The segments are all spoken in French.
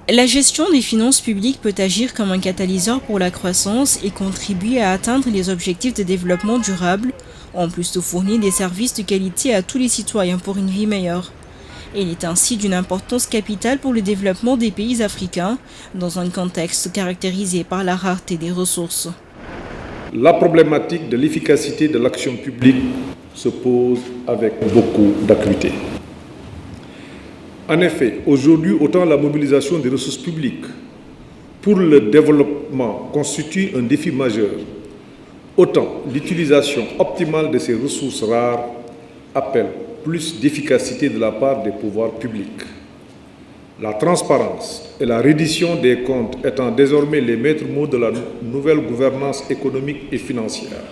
La gestion des finances publiques peut agir comme un catalyseur pour la croissance et contribuer à atteindre les objectifs de développement durable, en plus de fournir des services de qualité à tous les citoyens pour une vie meilleure. Il est ainsi d'une importance capitale pour le développement des pays africains, dans un contexte caractérisé par la rareté des ressources. La problématique de l'efficacité de l'action publique se pose avec beaucoup d'acuité. En effet, aujourd'hui, autant la mobilisation des ressources publiques pour le développement constitue un défi majeur, autant l'utilisation optimale de ces ressources rares appelle plus d'efficacité de la part des pouvoirs publics. La transparence et la reddition des comptes étant désormais les maîtres mots de la nouvelle gouvernance économique et financière.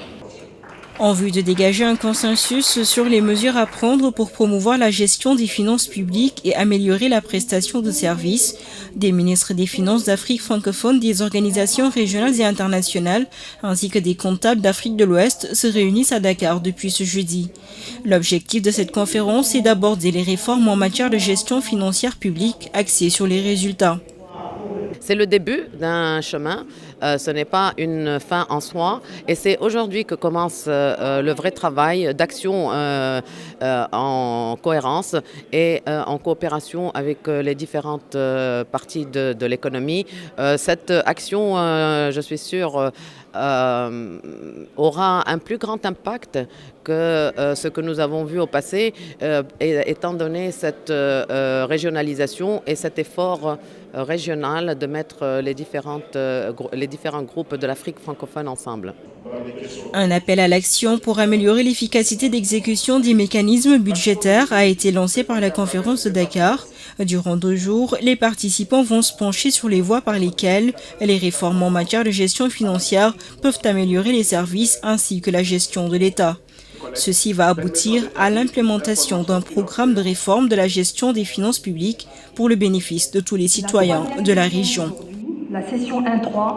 En vue de dégager un consensus sur les mesures à prendre pour promouvoir la gestion des finances publiques et améliorer la prestation de services, des ministres des Finances d'Afrique francophone, des organisations régionales et internationales, ainsi que des comptables d'Afrique de l'Ouest se réunissent à Dakar depuis ce jeudi. L'objectif de cette conférence est d'aborder les réformes en matière de gestion financière publique axées sur les résultats. C'est le début d'un chemin, ce n'est pas une fin en soi et c'est aujourd'hui que commence le vrai travail d'action en cohérence et en coopération avec les différentes parties de l'économie. Cette action, je suis sûre, aura un plus grand impact que ce que nous avons vu au passé, étant donné cette régionalisation et cet effort régional de mettre les différents groupes de l'Afrique francophone ensemble. Un appel à l'action pour améliorer l'efficacité d'exécution des mécanismes budgétaires a été lancé par la conférence de Dakar. Durant 2 jours, les participants vont se pencher sur les voies par lesquelles les réformes en matière de gestion financière peuvent améliorer les services ainsi que la gestion de l'État. Ceci va aboutir à l'implémentation d'un programme de réforme de la gestion des finances publiques pour le bénéfice de tous les citoyens de la région. La session 1-3.